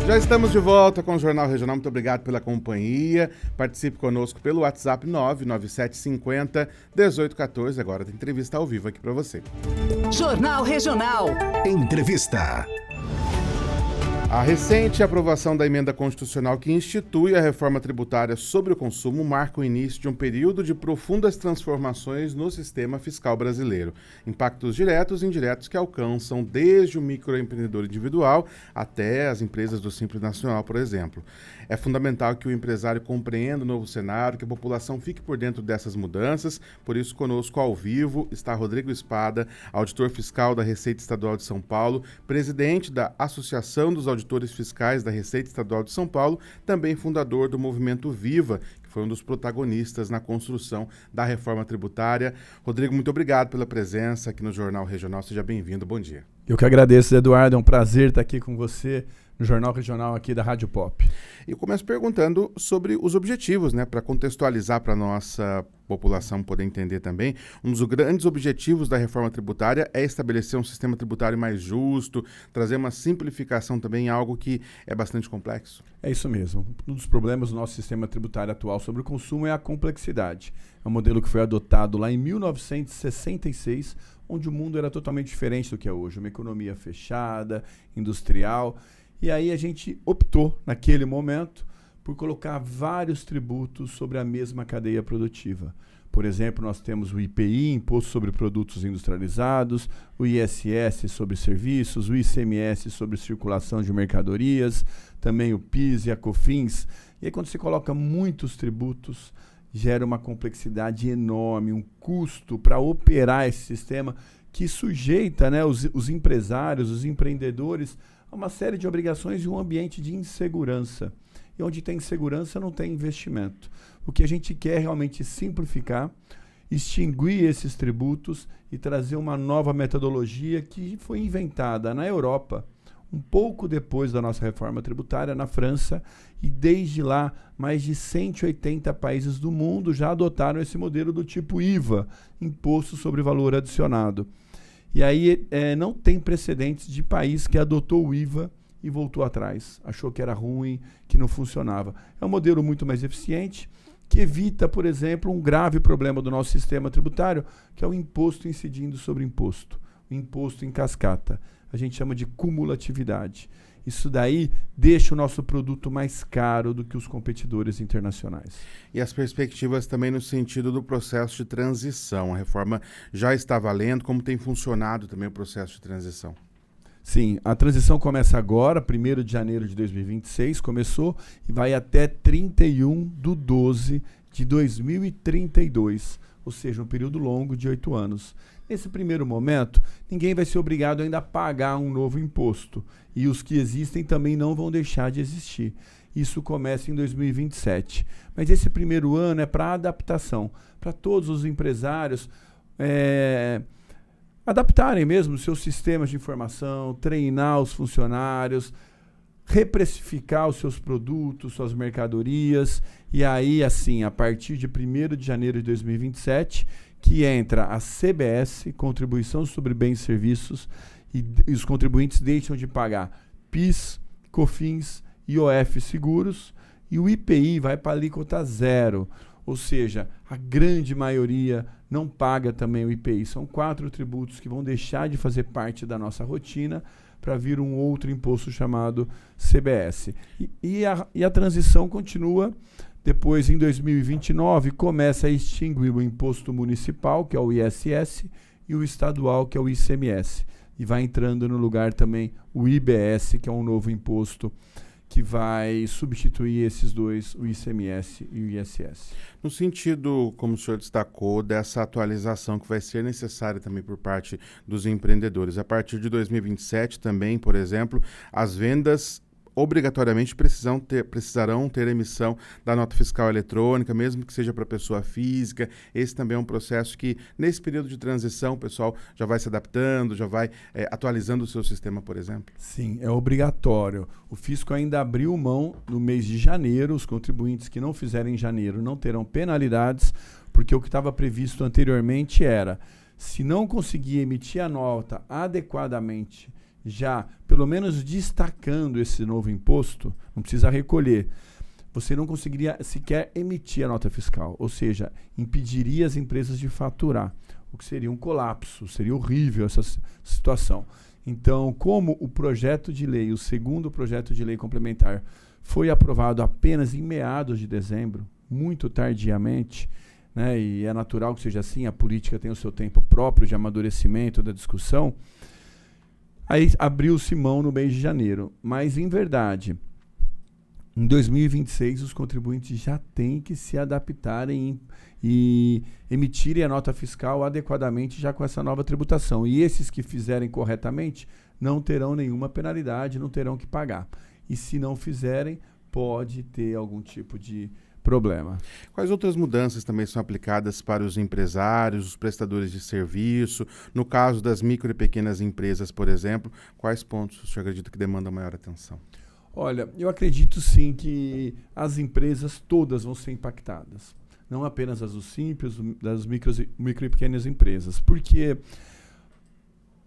Já estamos de volta com o Jornal Regional. Muito obrigado pela companhia. Participe conosco pelo WhatsApp 99750-1814. Agora tem entrevista ao vivo aqui para você. Jornal Regional. Entrevista. A recente aprovação da emenda constitucional que institui a reforma tributária sobre o consumo marca o início de um período de profundas transformações no sistema fiscal brasileiro. Impactos diretos e indiretos que alcançam desde o microempreendedor individual até as empresas do Simples Nacional, por exemplo. É fundamental que o empresário compreenda o novo cenário, que a população fique por dentro dessas mudanças. Por isso, conosco ao vivo está Rodrigo Espada, auditor fiscal da Receita Estadual de São Paulo, presidente da Associação dos Auditores Fiscais da Receita Estadual de São Paulo, também fundador do Movimento Viva, que foi um dos protagonistas na construção da reforma tributária. Rodrigo, muito obrigado pela presença aqui no Jornal Regional. Seja bem-vindo. Bom dia. Eu que agradeço, Eduardo. É um prazer estar aqui com você no Jornal Regional aqui da Rádio Pop. Eu começo perguntando sobre os objetivos, para contextualizar para a nossa população poder entender também. Um dos grandes objetivos da reforma tributária é estabelecer um sistema tributário mais justo, trazer uma simplificação também, algo que é bastante complexo. É isso mesmo. Um dos problemas do nosso sistema tributário atual sobre o consumo é a complexidade. É um modelo que foi adotado lá em 1966, onde o mundo era totalmente diferente do que é hoje. Uma economia fechada, industrial. E aí a gente optou, naquele momento, por colocar vários tributos sobre a mesma cadeia produtiva. Por exemplo, nós temos o IPI, Imposto sobre Produtos Industrializados, o ISS sobre serviços, o ICMS sobre circulação de mercadorias, também o PIS e a COFINS. E aí quando você coloca muitos tributos, gera uma complexidade enorme, um custo para operar esse sistema que sujeita, os empresários, os empreendedores, a uma série de obrigações e um ambiente de insegurança. E onde tem insegurança não tem investimento. O que a gente quer é realmente simplificar, extinguir esses tributos e trazer uma nova metodologia que foi inventada na Europa, um pouco depois da nossa reforma tributária, na França, e desde lá mais de 180 países do mundo já adotaram esse modelo do tipo IVA, Imposto sobre Valor Adicionado. E aí não tem precedentes de país que adotou o IVA e voltou atrás. Achou que era ruim, que não funcionava. É um modelo muito mais eficiente, que evita, por exemplo, um grave problema do nosso sistema tributário, que é o imposto incidindo sobre imposto. O imposto em cascata. A gente chama de cumulatividade. Isso daí deixa o nosso produto mais caro do que os competidores internacionais. E as perspectivas também no sentido do processo de transição. A reforma já está valendo, como tem funcionado também o processo de transição? Sim, a transição começa agora, 1º de janeiro de 2026, começou e vai até 31/12/2032, ou seja, um período longo de 8 anos. Nesse primeiro momento, ninguém vai ser obrigado ainda a pagar um novo imposto e os que existem também não vão deixar de existir. Isso começa em 2027. Mas esse primeiro ano é para adaptação, para todos os empresários adaptarem mesmo seus sistemas de informação, treinar os funcionários, reprecificar os seus produtos, suas mercadorias. E aí, assim, a partir de 1º de janeiro de 2027, que entra a CBS, Contribuição sobre Bens e Serviços, e os contribuintes deixam de pagar PIS, COFINS, IOF Seguros, e o IPI vai para a alíquota zero. Ou seja, a grande maioria não paga também o IPI. São 4 tributos que vão deixar de fazer parte da nossa rotina para vir um outro imposto chamado CBS. E a transição continua. Depois, em 2029, começa a extinguir o imposto municipal, que é o ISS, e o estadual, que é o ICMS. E vai entrando no lugar também o IBS, que é um novo imposto que vai substituir esses dois, o ICMS e o ISS. No sentido, como o senhor destacou, dessa atualização que vai ser necessária também por parte dos empreendedores. A partir de 2027 também, por exemplo, as vendas obrigatoriamente precisarão ter emissão da nota fiscal eletrônica, mesmo que seja para pessoa física. Esse também é um processo que, nesse período de transição, o pessoal já vai se adaptando, já vai atualizando o seu sistema, por exemplo? Sim, é obrigatório. O fisco ainda abriu mão no mês de janeiro. Os contribuintes que não fizerem em janeiro não terão penalidades, porque o que estava previsto anteriormente era, se não conseguir emitir a nota adequadamente já, pelo menos destacando esse novo imposto, não precisa recolher, você não conseguiria sequer emitir a nota fiscal, ou seja, impediria as empresas de faturar, o que seria um colapso, seria horrível essa situação. Então, como o projeto de lei, o segundo projeto de lei complementar, foi aprovado apenas em meados de dezembro, muito tardiamente, né, e é natural que seja assim, a política tem o seu tempo próprio de amadurecimento da discussão, aí abriu-se mão no mês de janeiro. Mas, em verdade, em 2026, os contribuintes já têm que se adaptarem e emitirem a nota fiscal adequadamente já com essa nova tributação. E esses que fizerem corretamente não terão nenhuma penalidade, não terão que pagar. E se não fizerem, pode ter algum tipo de problema. Quais outras mudanças também são aplicadas para os empresários, os prestadores de serviço? No caso das micro e pequenas empresas, por exemplo, quais pontos o senhor acredita que demandam maior atenção? Olha, eu acredito sim que as empresas todas vão ser impactadas. Não apenas as do Simples, das micro e pequenas empresas. Porque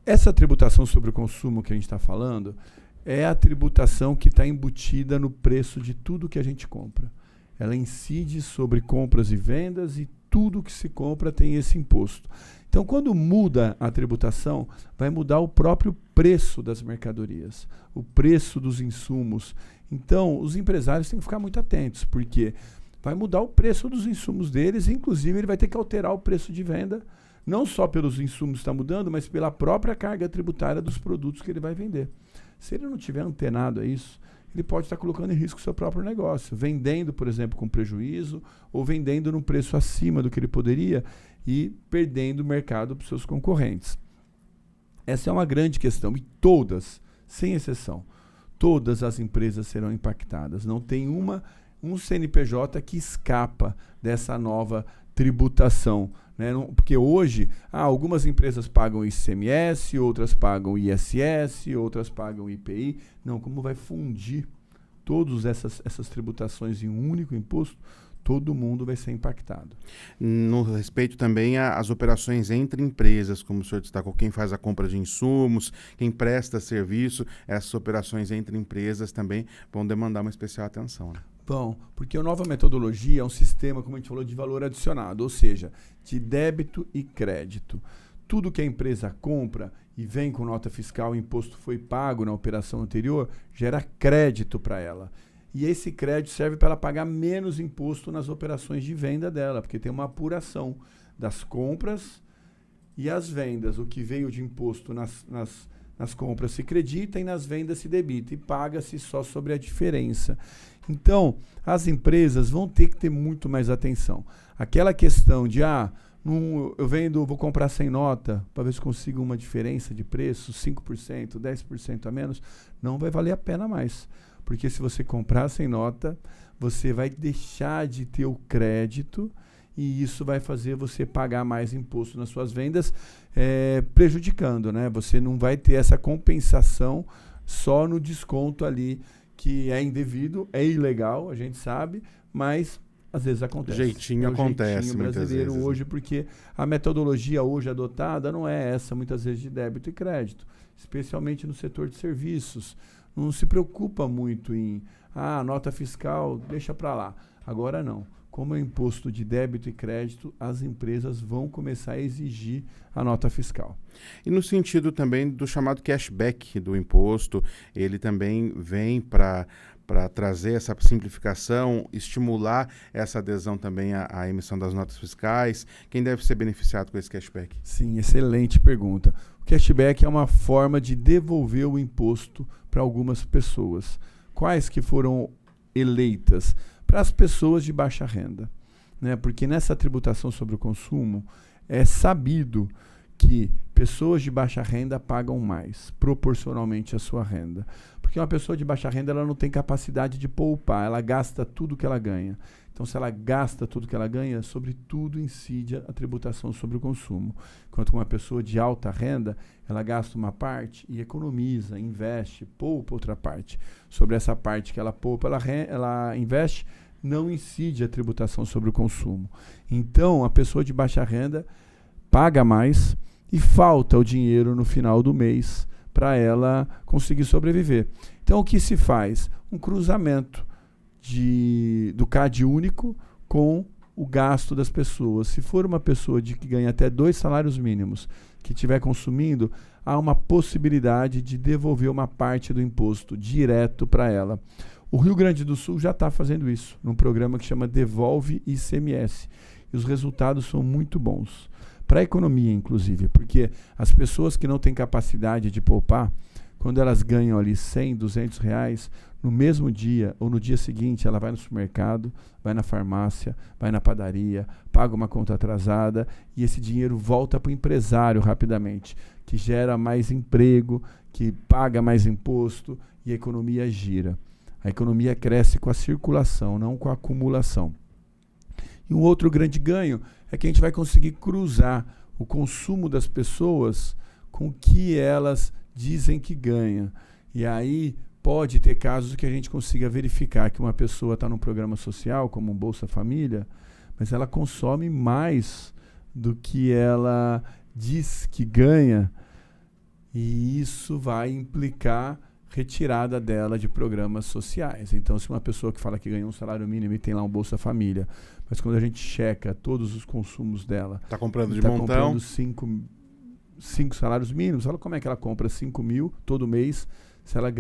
essa tributação sobre o consumo que a gente está falando é a tributação que está embutida no preço de tudo que a gente compra. Ela incide sobre compras e vendas e tudo que se compra tem esse imposto. Então, quando muda a tributação, vai mudar o próprio preço das mercadorias, o preço dos insumos. Então, os empresários têm que ficar muito atentos, porque vai mudar o preço dos insumos deles, inclusive ele vai ter que alterar o preço de venda, não só pelos insumos que está mudando, mas pela própria carga tributária dos produtos que ele vai vender. Se ele não tiver antenado a isso, ele pode estar colocando em risco o seu próprio negócio, vendendo, por exemplo, com prejuízo ou vendendo num preço acima do que ele poderia e perdendo o mercado para os seus concorrentes. Essa é uma grande questão e todas, sem exceção, todas as empresas serão impactadas. Não tem um CNPJ que escapa dessa nova tributação, né? Porque hoje, algumas empresas pagam ICMS, outras pagam ISS, outras pagam IPI. Não, como vai fundir todas essas tributações em um único imposto, todo mundo vai ser impactado. No respeito também às operações entre empresas, como o senhor destacou, quem faz a compra de insumos, quem presta serviço, essas operações entre empresas também vão demandar uma especial atenção, né? Bom, porque a nova metodologia é um sistema, como a gente falou, de valor adicionado, ou seja, de débito e crédito. Tudo que a empresa compra e vem com nota fiscal, o imposto foi pago na operação anterior, gera crédito para ela. E esse crédito serve para ela pagar menos imposto nas operações de venda dela, porque tem uma apuração das compras e as vendas. O que veio de imposto nas compras se credita e nas vendas se debita e paga-se só sobre a diferença. Então, as empresas vão ter que ter muito mais atenção. Aquela questão de, vou comprar sem nota para ver se consigo uma diferença de preço, 5%, 10% a menos, não vai valer a pena mais. Porque se você comprar sem nota, você vai deixar de ter o crédito e isso vai fazer você pagar mais imposto nas suas vendas, prejudicando, né? Você não vai ter essa compensação só no desconto ali, que é indevido, é ilegal, a gente sabe, mas às vezes acontece. Jeitinho acontece jeitinho brasileiro muitas vezes, hoje, porque a metodologia hoje adotada não é essa, muitas vezes, de débito e crédito, especialmente no setor de serviços. Não se preocupa muito em, nota fiscal, deixa para lá. Agora não. Como é imposto de débito e crédito, as empresas vão começar a exigir a nota fiscal. E no sentido também do chamado cashback do imposto, ele também vem para trazer essa simplificação, estimular essa adesão também à emissão das notas fiscais. Quem deve ser beneficiado com esse cashback? Sim, excelente pergunta. O cashback é uma forma de devolver o imposto para algumas pessoas. Quais que foram eleitas? Para as pessoas de baixa renda, né? Porque nessa tributação sobre o consumo é sabido que pessoas de baixa renda pagam mais, proporcionalmente à sua renda. Porque uma pessoa de baixa renda ela não tem capacidade de poupar, ela gasta tudo que ela ganha. Então, se ela gasta tudo que ela ganha, sobre tudo incide a tributação sobre o consumo. Enquanto uma pessoa de alta renda, ela gasta uma parte e economiza, investe, poupa outra parte. Sobre essa parte que ela poupa, ela investe, não incide a tributação sobre o consumo. Então, a pessoa de baixa renda paga mais e falta o dinheiro no final do mês para ela conseguir sobreviver. Então, o que se faz? Um cruzamento do CAD único com o gasto das pessoas. Se for uma pessoa que ganha até 2 salários mínimos, que estiver consumindo, há uma possibilidade de devolver uma parte do imposto direto para ela. O Rio Grande do Sul já está fazendo isso, num programa que chama Devolve ICMS. E os resultados são muito bons. Para a economia, inclusive, porque as pessoas que não têm capacidade de poupar, quando elas ganham ali 100, 200 reais, no mesmo dia ou no dia seguinte, ela vai no supermercado, vai na farmácia, vai na padaria, paga uma conta atrasada e esse dinheiro volta para o empresário rapidamente, que gera mais emprego, que paga mais imposto e a economia gira. A economia cresce com a circulação, não com a acumulação. E um outro grande ganho é que a gente vai conseguir cruzar o consumo das pessoas com o que elas dizem que ganha. E aí pode ter casos que a gente consiga verificar que uma pessoa está num programa social, como um Bolsa Família, mas ela consome mais do que ela diz que ganha, e isso vai implicar retirada dela de programas sociais. Então, se uma pessoa que fala que ganha um salário mínimo e tem lá um Bolsa Família, mas quando a gente checa todos os consumos dela, está comprando de tá montão, comprando 5 salários mínimos, olha como é que ela compra 5 mil todo mês, se ela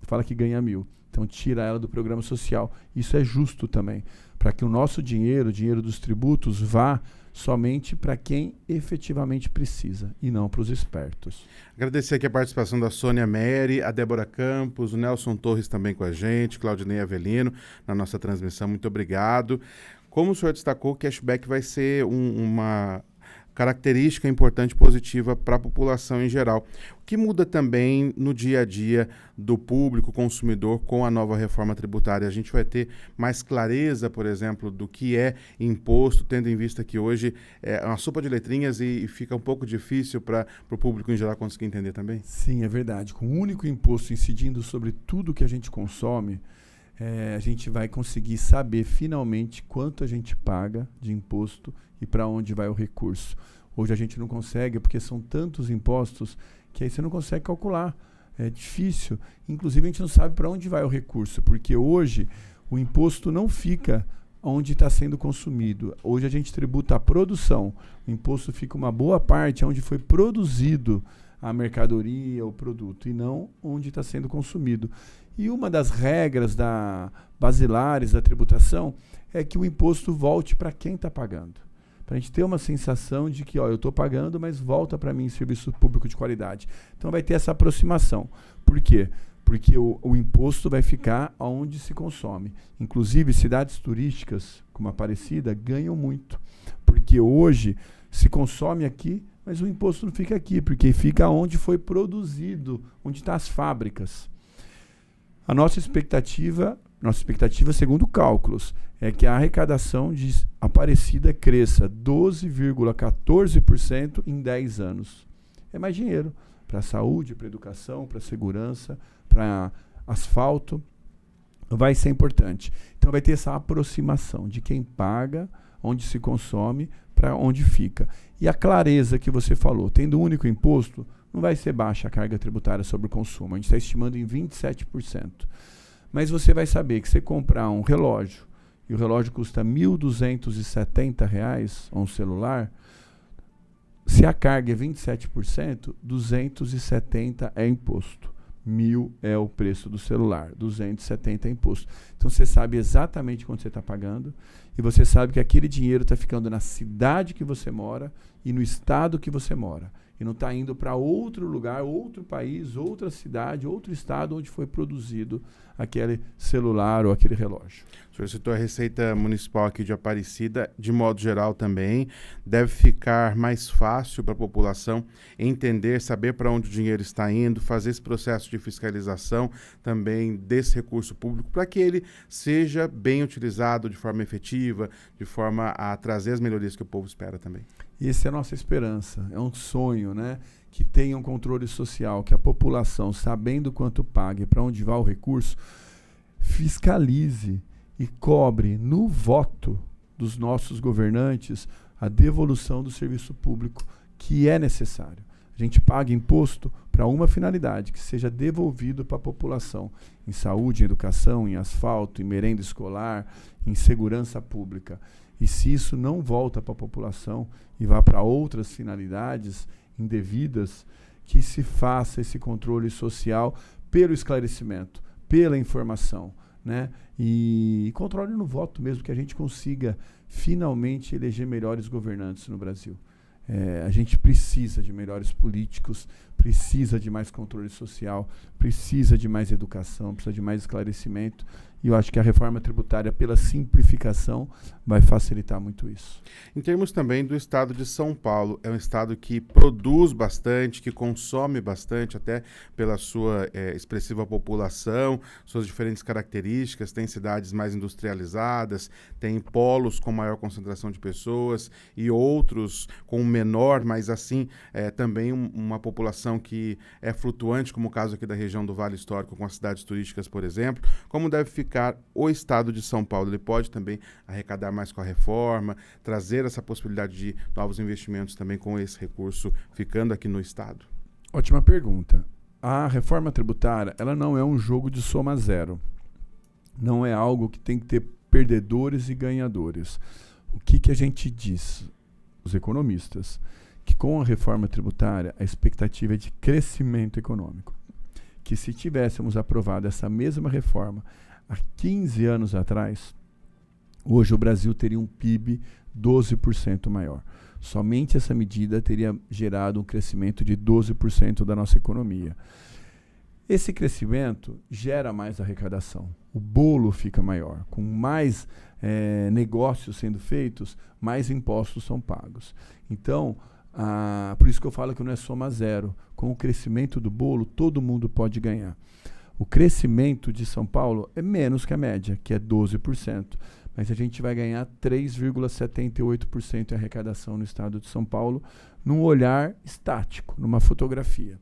fala que ganha 1.000. Então, tira ela do programa social. Isso é justo também, para que o nosso dinheiro, o dinheiro dos tributos, vá somente para quem efetivamente precisa e não para os espertos. Agradecer aqui a participação da Sônia Meri, a Débora Campos, o Nelson Torres também com a gente, Claudinei Avelino na nossa transmissão. Muito obrigado. Como o senhor destacou, o cashback vai ser uma característica importante positiva para a população em geral. O que muda também no dia a dia do público consumidor com a nova reforma tributária? A gente vai ter mais clareza, por exemplo, do que é imposto, tendo em vista que hoje é uma sopa de letrinhas e fica um pouco difícil para o público em geral conseguir entender também? Sim, é verdade. Com um único imposto incidindo sobre tudo que a gente consome, a gente vai conseguir saber finalmente quanto a gente paga de imposto e para onde vai o recurso. Hoje a gente não consegue, porque são tantos impostos que aí você não consegue calcular. É difícil. Inclusive, a gente não sabe para onde vai o recurso, porque hoje o imposto não fica onde está sendo consumido. Hoje a gente tributa a produção. O imposto fica uma boa parte onde foi produzido a mercadoria, o produto, e não onde está sendo consumido. E uma das regras basilares da tributação é que o imposto volte para quem está pagando. Para a gente ter uma sensação de que eu estou pagando, mas volta para mim em serviço público de qualidade. Então vai ter essa aproximação. Por quê? Porque o imposto vai ficar onde se consome. Inclusive, cidades turísticas, como a Aparecida, ganham muito. Porque hoje se consome aqui, mas o imposto não fica aqui, porque fica onde foi produzido, onde estão as fábricas. A nossa expectativa, segundo cálculos, é que a arrecadação de Aparecida cresça 12,14% em 10 anos. É mais dinheiro para a saúde, para a educação, para a segurança, para asfalto. Vai ser importante. Então vai ter essa aproximação de quem paga, onde se consome, para onde fica. E a clareza que você falou, tendo um único imposto, não vai ser baixa a carga tributária sobre o consumo. A gente está estimando em 27%. Mas você vai saber que você comprar um relógio, e o relógio custa R$ 1.270, ou um celular, se a carga é 27%, 270 é imposto. 1.000 é o preço do celular, 270 é imposto. Então você sabe exatamente quanto você está pagando e você sabe que aquele dinheiro está ficando na cidade que você mora e no estado que você mora. E não está indo para outro lugar, outro país, outra cidade, outro estado onde foi produzido aquele celular ou aquele relógio. O senhor citou a Receita Municipal aqui de Aparecida, de modo geral também. Deve ficar mais fácil para a população entender, saber para onde o dinheiro está indo, fazer esse processo de fiscalização também desse recurso público, para que ele seja bem utilizado de forma efetiva, de forma a trazer as melhorias que o povo espera também. Essa é a nossa esperança, é um sonho, né? Que tenha um controle social, que a população, sabendo quanto paga e para onde vai o recurso, fiscalize e cobre no voto dos nossos governantes a devolução do serviço público que é necessário. A A gente paga imposto para uma finalidade, que seja devolvido para a população, em saúde, em educação, em asfalto, em merenda escolar, em segurança pública. E se isso não volta para a população e vai para outras finalidades indevidas, que se faça esse controle social pelo esclarecimento, pela informação, né? E controle no voto mesmo, que a gente consiga finalmente eleger melhores governantes no Brasil. A gente precisa de melhores políticos, precisa de mais controle social, precisa de mais educação, precisa de mais esclarecimento. E eu acho que a reforma tributária, pela simplificação, vai facilitar muito isso. Em termos também do estado de São Paulo, é um estado que produz bastante, que consome bastante, até pela sua expressiva população, suas diferentes características, tem cidades mais industrializadas, tem polos com maior concentração de pessoas e outros com menor, mas assim, também uma população que é flutuante, como o caso aqui da região do Vale Histórico, com as cidades turísticas, por exemplo. Como deve ficar o estado de São Paulo? Ele pode também arrecadar mais com a reforma, trazer essa possibilidade de novos investimentos também com esse recurso ficando aqui no estado? Ótima pergunta. A reforma tributária, ela não é um jogo de soma zero. Não é algo que tem que ter perdedores e ganhadores. O que a gente diz, os economistas, que com a reforma tributária a expectativa é de crescimento econômico. Que se tivéssemos aprovado essa mesma reforma há 15 anos atrás, hoje o Brasil teria um PIB 12% maior. Somente essa medida teria gerado um crescimento de 12% da nossa economia. Esse crescimento gera mais arrecadação. O bolo fica maior. Com mais negócios sendo feitos, mais impostos são pagos. Então, por isso que eu falo que não é soma zero. Com o crescimento do bolo, todo mundo pode ganhar. O crescimento de São Paulo é menos que a média, que é 12%. Mas a gente vai ganhar 3,78% em arrecadação no estado de São Paulo, num olhar estático, numa fotografia.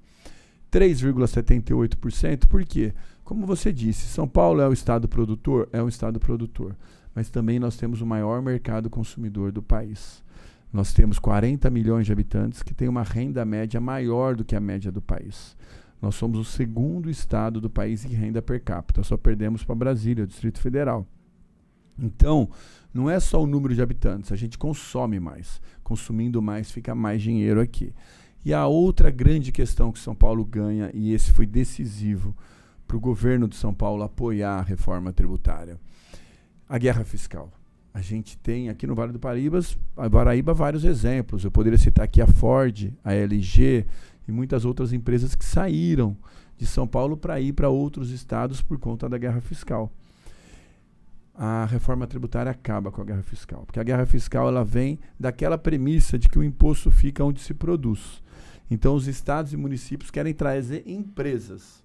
3,78%, por quê? Como você disse, São Paulo é o estado produtor? É um estado produtor. Mas também nós temos o maior mercado consumidor do país. Nós temos 40 milhões de habitantes que têm uma renda média maior do que a média do país. Nós somos o segundo estado do país em renda per capita, só perdemos para Brasília, o Distrito Federal. Então, não é só o número de habitantes, a gente consome mais. Consumindo mais, fica mais dinheiro aqui. E a outra grande questão que São Paulo ganha, e esse foi decisivo para o governo de São Paulo apoiar a reforma tributária, a guerra fiscal. A gente tem aqui no Vale do Paraíba vários exemplos. Eu poderia citar aqui a Ford, a LG e muitas outras empresas que saíram de São Paulo para ir para outros estados por conta da guerra fiscal. A reforma tributária acaba com a guerra fiscal, porque a guerra fiscal ela vem daquela premissa de que o imposto fica onde se produz. Então os estados e municípios querem trazer empresas,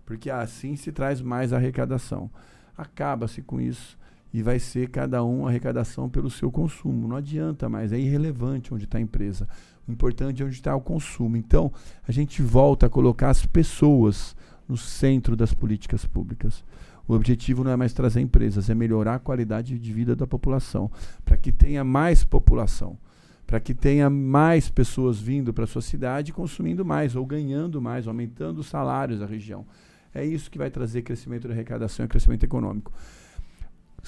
porque assim se traz mais arrecadação. Acaba-se com isso e vai ser cada um arrecadação pelo seu consumo. Não adianta mais, é irrelevante onde está a empresa. O importante é onde está o consumo. Então, a gente volta a colocar as pessoas no centro das políticas públicas. O objetivo não é mais trazer empresas, é melhorar a qualidade de vida da população, para que tenha mais população, para que tenha mais pessoas vindo para a sua cidade e consumindo mais, ou ganhando mais, aumentando os salários da região. É isso que vai trazer crescimento da arrecadação e crescimento econômico.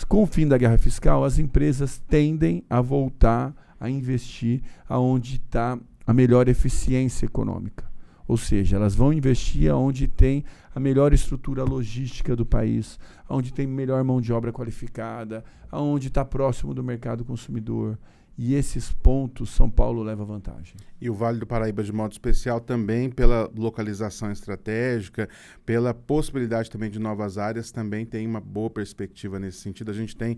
Com o fim da guerra fiscal, as empresas tendem a voltar a investir aonde está a melhor eficiência econômica. Ou seja, elas vão investir aonde tem a melhor estrutura logística do país, aonde tem melhor mão de obra qualificada, aonde está próximo do mercado consumidor. E esses pontos São Paulo leva vantagem. E o Vale do Paraíba, de modo especial, também pela localização estratégica, pela possibilidade também de novas áreas, também tem uma boa perspectiva nesse sentido. A gente tem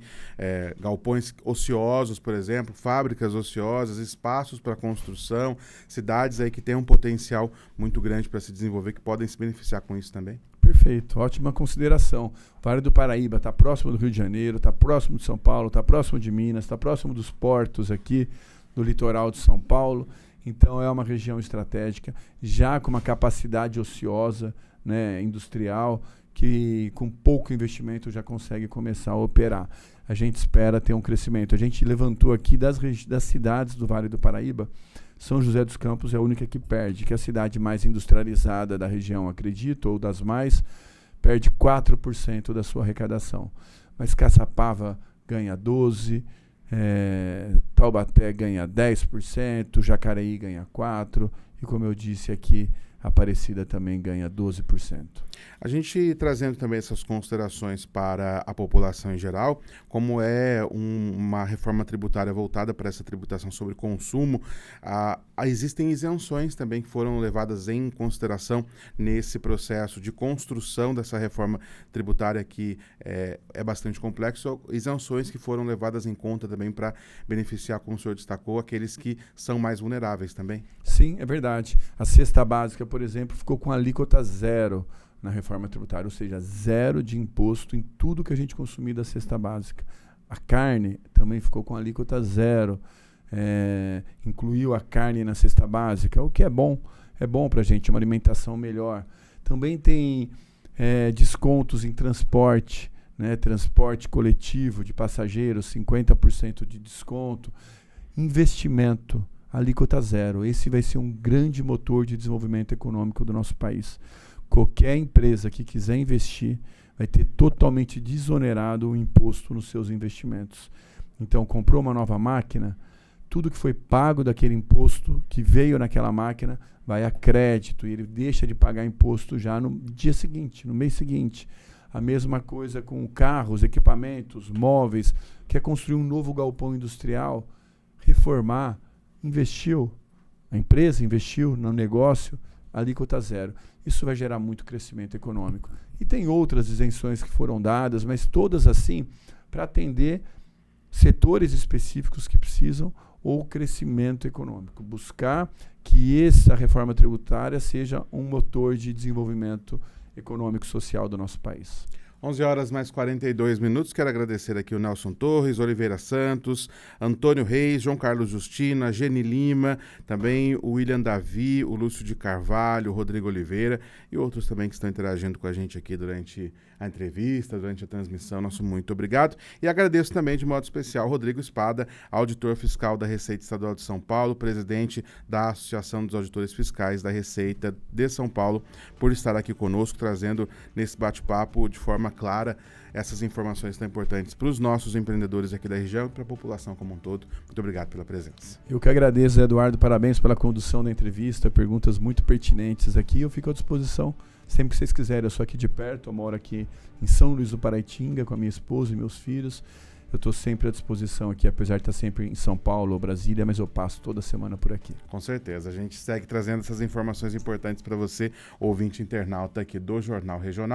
galpões ociosos, por exemplo, fábricas ociosas, espaços para construção, cidades aí que têm um potencial muito grande para se desenvolver, que podem se beneficiar com isso também. Perfeito, ótima consideração. O Vale do Paraíba está próximo do Rio de Janeiro, está próximo de São Paulo, está próximo de Minas, está próximo dos portos aqui do litoral de São Paulo. Então é uma região estratégica, já com uma capacidade ociosa, né, industrial, que com pouco investimento já consegue começar a operar. A gente espera ter um crescimento. A gente levantou aqui das cidades do Vale do Paraíba, São José dos Campos é a única que perde, que é a cidade mais industrializada da região, acredito, ou das mais, perde 4% da sua arrecadação. Mas Caçapava ganha 12%, Taubaté ganha 10%, Jacareí ganha 4%, e como eu disse aqui, Aparecida também ganha 12%. A gente trazendo também essas considerações para a população em geral, como é uma reforma tributária voltada para essa tributação sobre consumo, existem isenções também que foram levadas em consideração nesse processo de construção dessa reforma tributária que é bastante complexo, isenções que foram levadas em conta também para beneficiar, como o senhor destacou, aqueles que são mais vulneráveis também. Sim, é verdade. A cesta básica, por exemplo, ficou com alíquota zero na reforma tributária, ou seja, zero de imposto em tudo que a gente consumir da cesta básica. A carne também ficou com alíquota zero, incluiu a carne na cesta básica, o que é bom para a gente, uma alimentação melhor. Também tem descontos em transporte, né, transporte coletivo de passageiros, 50% de desconto. Investimento, alíquota zero. Esse vai ser um grande motor de desenvolvimento econômico do nosso país. Qualquer empresa que quiser investir vai ter totalmente desonerado o imposto nos seus investimentos. Então, comprou uma nova máquina, tudo que foi pago daquele imposto que veio naquela máquina vai a crédito e ele deixa de pagar imposto já no dia seguinte, no mês seguinte. A mesma coisa com carros, equipamentos, móveis. Quer construir um novo galpão industrial, reformar, investiu, a empresa investiu no negócio, alíquota zero. Isso vai gerar muito crescimento econômico. E tem outras isenções que foram dadas, mas todas assim para atender setores específicos que precisam ou crescimento econômico. Buscar que essa reforma tributária seja um motor de desenvolvimento econômico e social do nosso país. 11h mais 42. Quero agradecer aqui o Nelson Torres, Oliveira Santos, Antônio Reis, João Carlos Justina, Geni Lima, também o William Davi, o Lúcio de Carvalho, o Rodrigo Oliveira e outros também que estão interagindo com a gente aqui durante a entrevista, durante a transmissão. Nosso muito obrigado. E agradeço também de modo especial o Rodrigo Espada, auditor fiscal da Receita Estadual de São Paulo, presidente da Associação dos Auditores Fiscais da Receita de São Paulo, por estar aqui conosco, trazendo nesse bate-papo de forma clara essas informações tão importantes para os nossos empreendedores aqui da região e para a população como um todo. Muito obrigado pela presença. Eu que agradeço, Eduardo, parabéns pela condução da entrevista, perguntas muito pertinentes aqui. Eu fico à disposição sempre que vocês quiserem. Eu sou aqui de perto, eu moro aqui em São Luís do Paraitinga com a minha esposa e meus filhos. Eu estou sempre à disposição aqui, apesar de estar sempre em São Paulo ou Brasília, mas eu passo toda semana por aqui. Com certeza, a gente segue trazendo essas informações importantes para você, ouvinte internauta aqui do Jornal Regional.